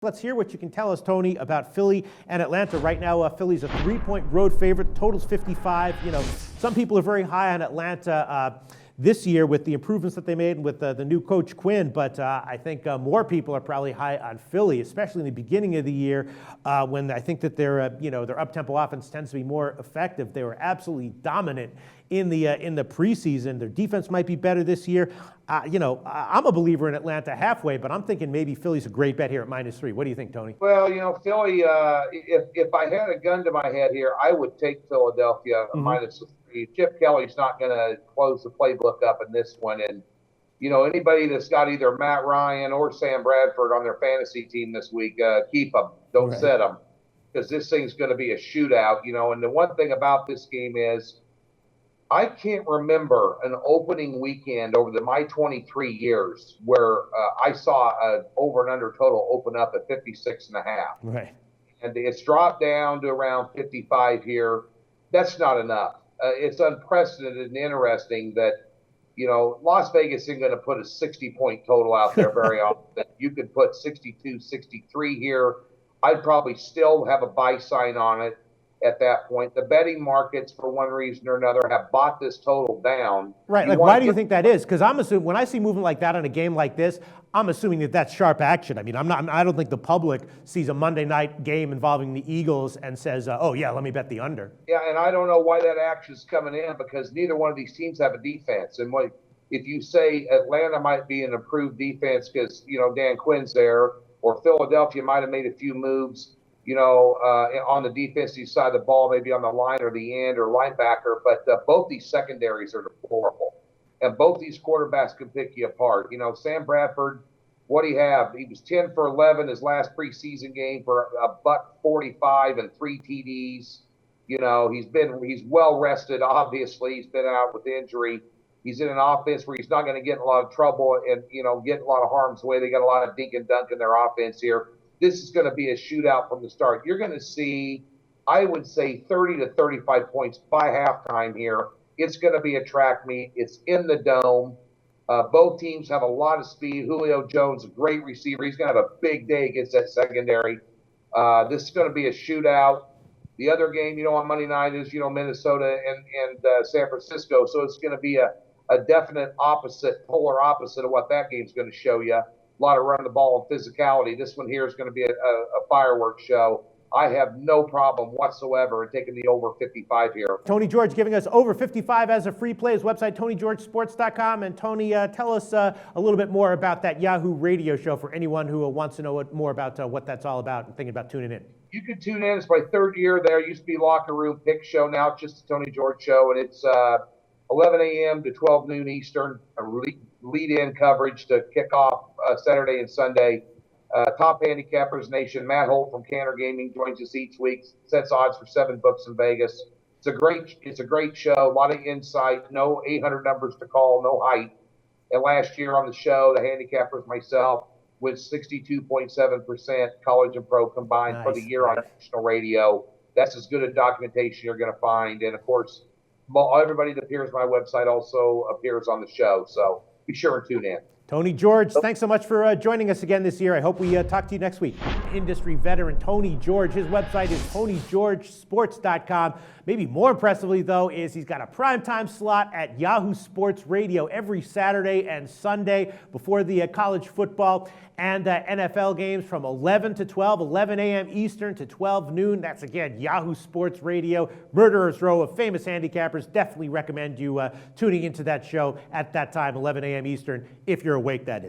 Let's hear what you can tell us, Tony, about Philly and Atlanta. Right now, Philly's a 3-point road favorite. Total's 55. You know, some people are very high on Atlanta this year with the improvements that they made and with the new coach Quinn, but I think more people are probably high on Philly, especially in the beginning of the year when I think that their up-tempo offense tends to be more effective. They were absolutely dominant in the preseason. Their defense might be better this year. I'm a believer in Atlanta halfway, but I'm thinking maybe Philly's a great bet here at -3. What do you think, Tony? Well, Philly, if I had a gun to my head here, I would take Philadelphia -3. Chip Kelly's not going to close the playbook up in this one. And, anybody that's got either Matt Ryan or Sam Bradford on their fantasy team this week, keep them. Don't set them, because this thing's going to be a shootout, And the one thing about this game is I can't remember an opening weekend over my 23 years where I saw an over and under total open up at 56.5. Right. And it's dropped down to around 55 here. That's not enough. It's unprecedented and interesting that, Las Vegas isn't going to put a 60-point total out there very often. You could put 62, 63 here. I'd probably still have a buy sign on it at that point. The betting markets, for one reason or another, have bought this total down. Right. Why do you think that is? Because I'm assuming when I see movement like that on a game like this, I'm assuming that that's sharp action. I mean, I don't think the public sees a Monday night game involving the Eagles and says, oh, yeah, let me bet the under. Yeah, and I don't know why that action's coming in, because neither one of these teams have a defense. And if you say Atlanta might be an improved defense because, Dan Quinn's there, or Philadelphia might have made a few moves, on the defensive side of the ball, maybe on the line or the end or linebacker, but both these secondaries are deplorable. And both these quarterbacks can pick you apart. Sam Bradford, what do you have? He was 10 for 11 his last preseason game for $145 and 3 TDs. He's well rested, obviously. He's been out with injury. He's in an offense where he's not going to get in a lot of trouble and, get a lot of harm's way. They got a lot of dink and dunk in their offense here. This is going to be a shootout from the start. You're going to see, I would say, 30 to 35 points by halftime here. It's going to be a track meet. It's in the dome. Both teams have a lot of speed. Julio Jones, a great receiver. He's going to have a big day against that secondary. This is going to be a shootout. The other game, on Monday night is, Minnesota and San Francisco. So it's going to be a definite polar opposite of what that game's going to show you. A lot of running the ball and physicality. This one here is going to be a fireworks show. I have no problem whatsoever in taking the over 55 here. Tony George giving us over 55 as a free play. His website, TonyGeorgeSports.com. And Tony, tell us a little bit more about that Yahoo radio show for anyone who wants to know more about what that's all about and thinking about tuning in. You can tune in. It's my third year there. It used to be Locker Room Pick Show. Now it's just the Tony George Show. And it's 11 a.m. to 12 noon Eastern. Lead-in coverage to kick off Saturday and Sunday. Top handicappers nation, Matt Holt from Cantor Gaming joins us each week. Sets odds for 7 books in Vegas. It's a great show. A lot of insight. No 800 numbers to call. No height. And last year on the show, the handicappers, myself, with 62.7% college and pro combined for the year on national radio. That's as good a documentation you're going to find. And of course, everybody that appears on my website also appears on the show. So be sure and tune in. Tony George, thanks so much for joining us again this year. I hope we talk to you next week. Industry veteran Tony George. His website is TonyGeorgeSports.com. Maybe more impressively, though, is he's got a primetime slot at Yahoo Sports Radio every Saturday and Sunday before the college football and NFL games from 11 to 12, 11 a.m. Eastern to 12 noon. That's, again, Yahoo Sports Radio, Murderer's Row of famous handicappers. Definitely recommend you tuning into that show at that time, 11 a.m. Eastern, if you're awake, that is.